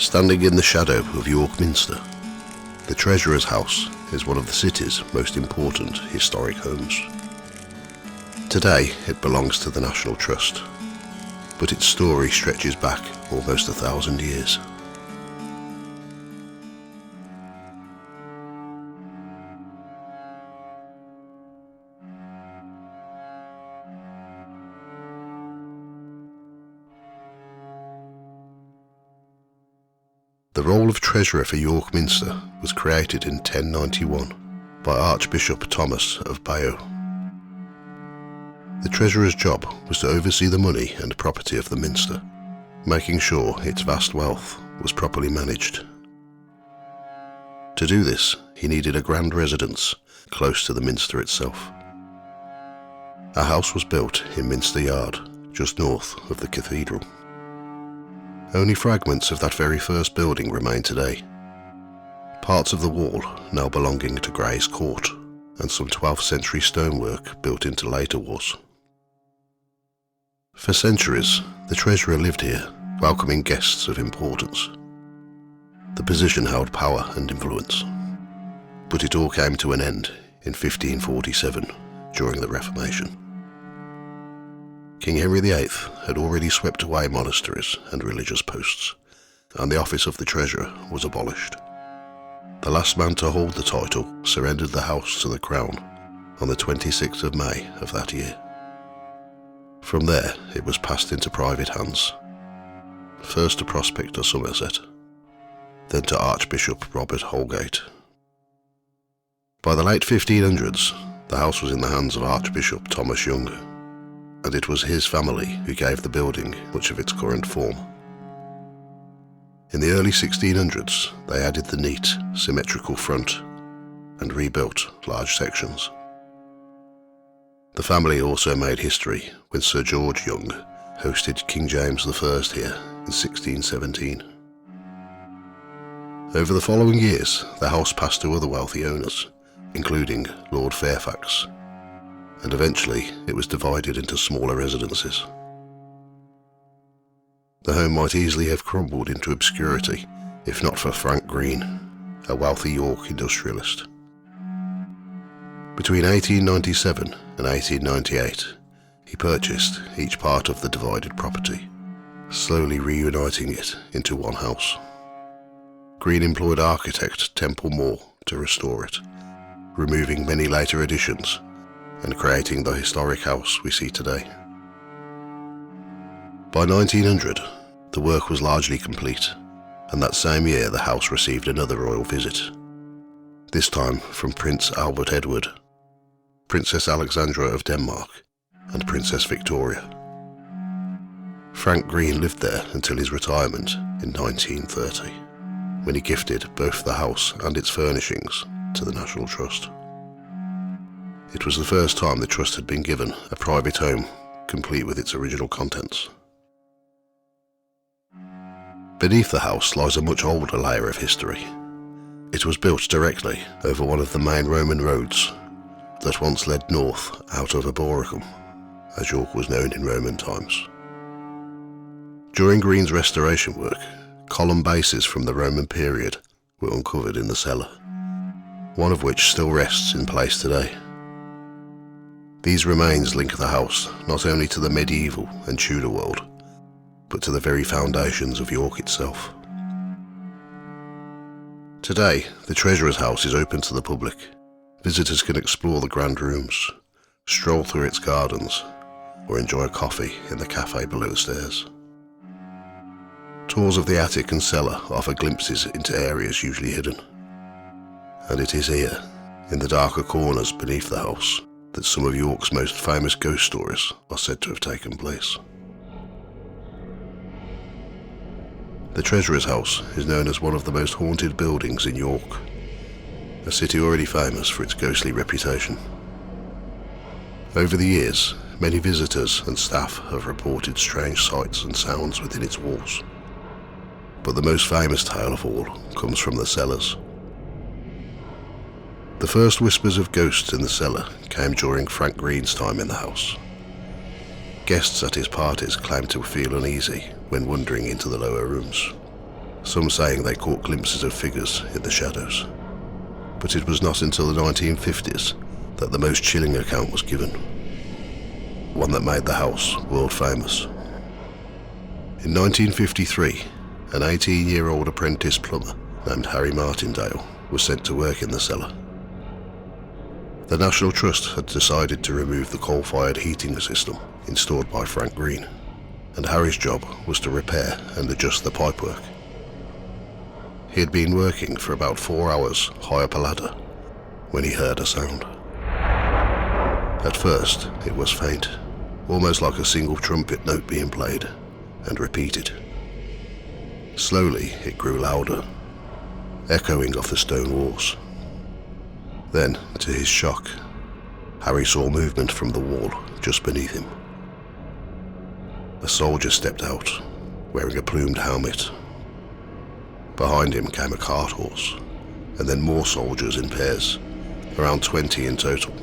Standing in the shadow of York Minster, the Treasurer's House is one of the city's most important historic homes. Today it belongs to the National Trust, but its story stretches back almost 1,000 years. The role of Treasurer for York Minster was created in 1091 by Archbishop Thomas of Bayeux. The Treasurer's job was to oversee the money and property of the Minster, making sure its vast wealth was properly managed. To do this, he needed a grand residence close to the Minster itself. A house was built in Minster Yard, just north of the cathedral. Only fragments of that very first building remain today. Parts of the wall now belonging to Gray's Court, and some 12th century stonework built into later walls. For centuries, the Treasurer lived here, welcoming guests of importance. The position held power and influence, but it all came to an end in 1547 during the Reformation. King Henry VIII had already swept away monasteries and religious posts, and the office of the Treasurer was abolished. The last man to hold the title surrendered the house to the Crown on the 26th of May of that year. From there, it was passed into private hands, first to Prospector Somerset, then to Archbishop Robert Holgate. By the late 1500s, the house was in the hands of Archbishop Thomas Young, and it was his family who gave the building much of its current form. In the early 1600s, they added the neat, symmetrical front and rebuilt large sections. The family also made history when Sir George Young hosted King James I here in 1617. Over the following years, the house passed to other wealthy owners, including Lord Fairfax, and eventually it was divided into smaller residences. The home might easily have crumbled into obscurity if not for Frank Green, a wealthy York industrialist. Between 1897 and 1898, he purchased each part of the divided property, slowly reuniting it into one house. Green employed architect Temple Moore to restore it, removing many later additions and creating the historic house we see today. By 1900, the work was largely complete, and that same year the house received another royal visit, this time from Prince Albert Edward, Princess Alexandra of Denmark, and Princess Victoria. Frank Green lived there until his retirement in 1930, when he gifted both the house and its furnishings to the National Trust. It was the first time the Trust had been given a private home, complete with its original contents. Beneath the house lies a much older layer of history. It was built directly over one of the main Roman roads that once led north out of Arboricum, as York was known in Roman times. During Green's restoration work, column bases from the Roman period were uncovered in the cellar, one of which still rests in place today. These remains link the house not only to the medieval and Tudor world, but to the very foundations of York itself. Today, the Treasurer's House is open to the public. Visitors can explore the grand rooms, stroll through its gardens, or enjoy coffee in the cafe below the stairs. Tours of the attic and cellar offer glimpses into areas usually hidden. And it is here, in the darker corners beneath the house, that some of York's most famous ghost stories are said to have taken place. The Treasurer's House is known as one of the most haunted buildings in York, a city already famous for its ghostly reputation. Over the years, many visitors and staff have reported strange sights and sounds within its walls. But the most famous tale of all comes from the cellars. The first whispers of ghosts in the cellar came during Frank Green's time in the house. Guests at his parties claimed to feel uneasy when wandering into the lower rooms. some saying they caught glimpses of figures in the shadows. But it was not until the 1950s that the most chilling account was given, one that made the house world famous. In 1953, an 18-year-old apprentice plumber named Harry Martindale was sent to work in the cellar. The National Trust had decided to remove the coal-fired heating system installed by Frank Green, and Harry's job was to repair and adjust the pipework. He had been working for about 4 hours high up a ladder when he heard a sound. At first, it was faint, almost like a single trumpet note being played and repeated. Slowly, it grew louder, echoing off the stone walls. Then, to his shock, Harry saw movement from the wall just beneath him. A soldier stepped out, wearing a plumed helmet. Behind him came a cart horse, and then more soldiers in pairs, around 20 in total.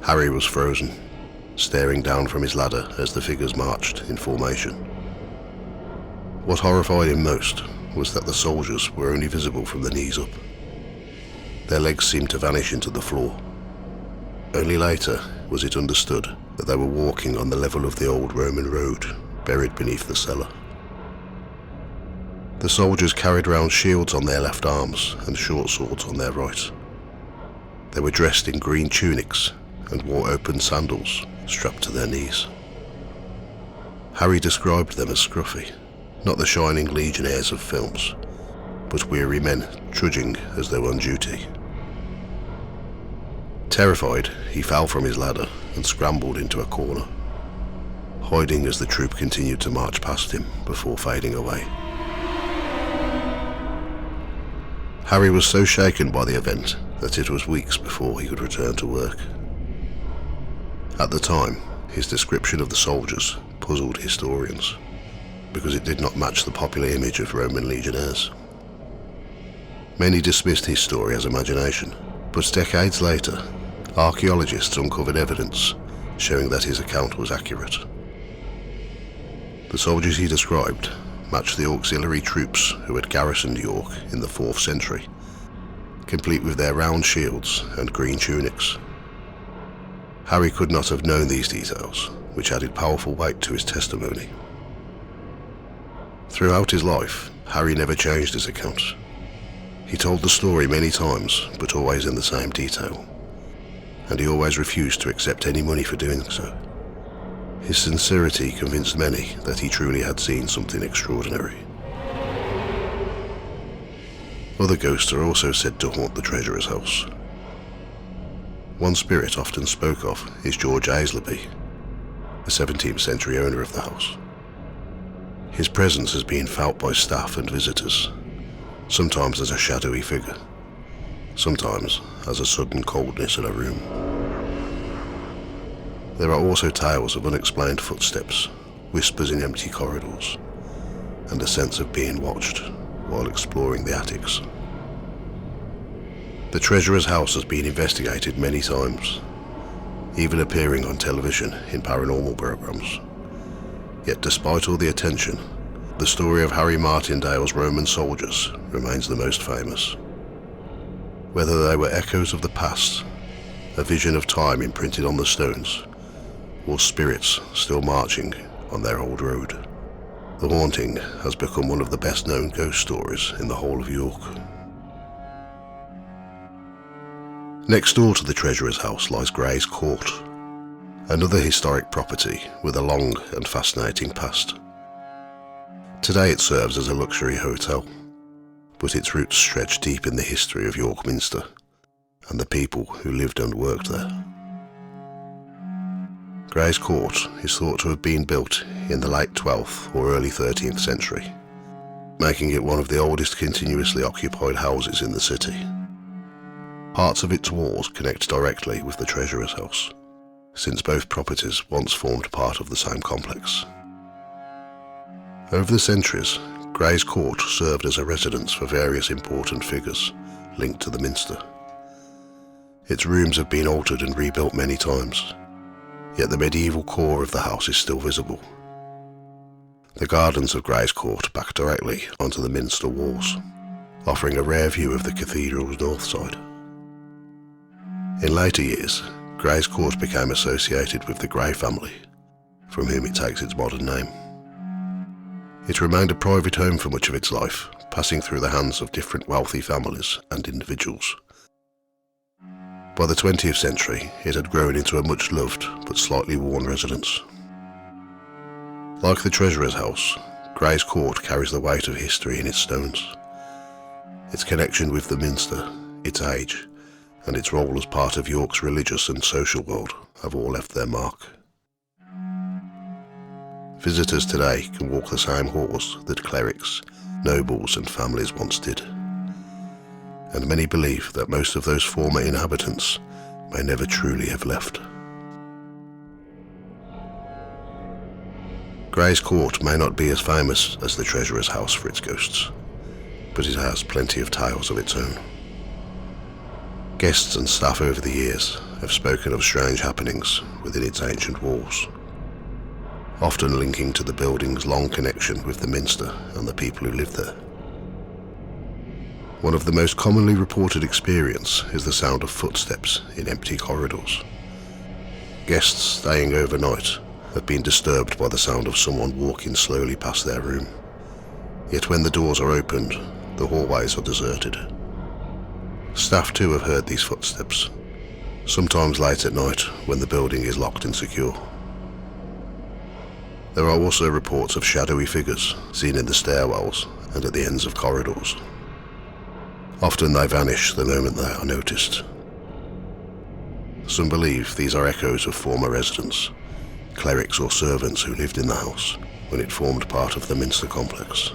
Harry was frozen, staring down from his ladder as the figures marched in formation. What horrified him most was that the soldiers were only visible from the knees up. Their legs seemed to vanish into the floor. Only later was it understood that they were walking on the level of the old Roman road buried beneath the cellar. The soldiers carried round shields on their left arms and short swords on their right. They were dressed in green tunics and wore open sandals strapped to their knees. Harry described them as scruffy, not the shining legionnaires of films, but weary men trudging as though on duty. Terrified, he fell from his ladder and scrambled into a corner, hiding as the troop continued to march past him before fading away. Harry was so shaken by the event that it was weeks before he could return to work. At the time, his description of the soldiers puzzled historians, because it did not match the popular image of Roman legionnaires. Many dismissed his story as imagination, but decades later, archaeologists uncovered evidence showing that his account was accurate. The soldiers he described matched the auxiliary troops who had garrisoned York in the 4th century, complete with their round shields and green tunics. Harry could not have known these details, which added powerful weight to his testimony. Throughout his life, Harry never changed his account. He told the story many times, but always in the same detail, and he always refused to accept any money for doing so. His sincerity convinced many that he truly had seen something extraordinary. Other ghosts are also said to haunt the treasurer's house. One spirit often spoke of is George Aislabie, the 17th century owner of the house. His presence has been felt by staff and visitors, sometimes as a shadowy figure, sometimes as a sudden coldness in a room. There are also tales of unexplained footsteps, whispers in empty corridors, and a sense of being watched while exploring the attics. The treasurer's house has been investigated many times, even appearing on television in paranormal programs. Yet despite all the attention, the story of Harry Martindale's Roman soldiers remains the most famous. Whether they were echoes of the past, a vision of time imprinted on the stones, or spirits still marching on their old road, the haunting has become one of the best known ghost stories in the whole of York. Next door to the treasurer's house lies Gray's Court, another historic property with a long and fascinating past. Today it serves as a luxury hotel, but its roots stretch deep in the history of York Minster and the people who lived and worked there. Gray's Court is thought to have been built in the late 12th or early 13th century, making it one of the oldest continuously occupied houses in the city. Parts of its walls connect directly with the treasurer's house, since both properties once formed part of the same complex. Over the centuries, Gray's Court served as a residence for various important figures linked to the Minster. Its rooms have been altered and rebuilt many times, yet the medieval core of the house is still visible. The gardens of Gray's Court back directly onto the Minster walls, offering a rare view of the cathedral's north side. In later years, Gray's Court became associated with the Gray family, from whom it takes its modern name. It remained a private home for much of its life, passing through the hands of different wealthy families and individuals. By the 20th century, it had grown into a much loved but slightly worn residence. Like the Treasurer's house, Gray's Court carries the weight of history in its stones. Its connection with the Minster, its age, and its role as part of York's religious and social world have all left their mark. Visitors today can walk the same halls that clerics, nobles and families once did. And many believe that most of those former inhabitants may never truly have left. Gray's Court may not be as famous as the Treasurer's house for its ghosts, but it has plenty of tales of its own. Guests and staff over the years have spoken of strange happenings within its ancient walls, often linking to the building's long connection with the Minster and the people who live there. One of the most commonly reported experiences is the sound of footsteps in empty corridors. Guests staying overnight have been disturbed by the sound of someone walking slowly past their room. Yet when the doors are opened, the hallways are deserted. Staff too have heard these footsteps, sometimes late at night when the building is locked and secure. There are also reports of shadowy figures seen in the stairwells and at the ends of corridors. Often they vanish the moment they are noticed. Some believe these are echoes of former residents, clerics or servants who lived in the house when it formed part of the Minster complex.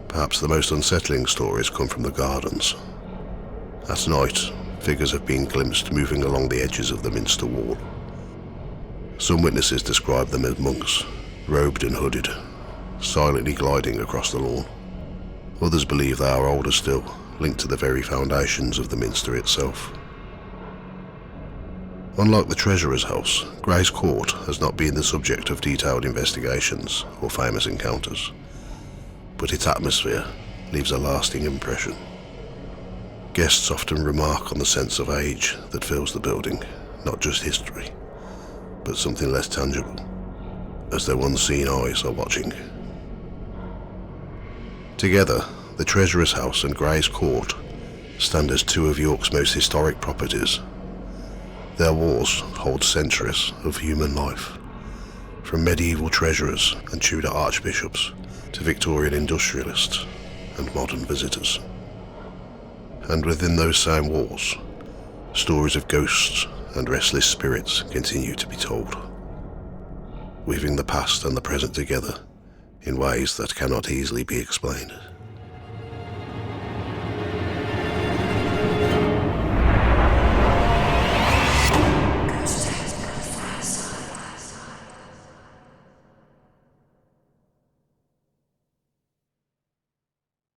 Perhaps the most unsettling stories come from the gardens. At night, figures have been glimpsed moving along the edges of the Minster wall. Some witnesses describe them as monks, robed and hooded, silently gliding across the lawn. Others believe they are older still, linked to the very foundations of the Minster itself. Unlike the Treasurer's house, Gray's Court has not been the subject of detailed investigations or famous encounters, but its atmosphere leaves a lasting impression. Guests often remark on the sense of age that fills the building, not just history, but something less tangible, as their unseen eyes are watching. Together, the Treasurer's house and Gray's Court stand as two of York's most historic properties. Their walls hold centuries of human life, from medieval treasurers and Tudor archbishops to Victorian industrialists and modern visitors. And within those same walls, stories of ghosts and restless spirits continue to be told, weaving the past and the present together in ways that cannot easily be explained.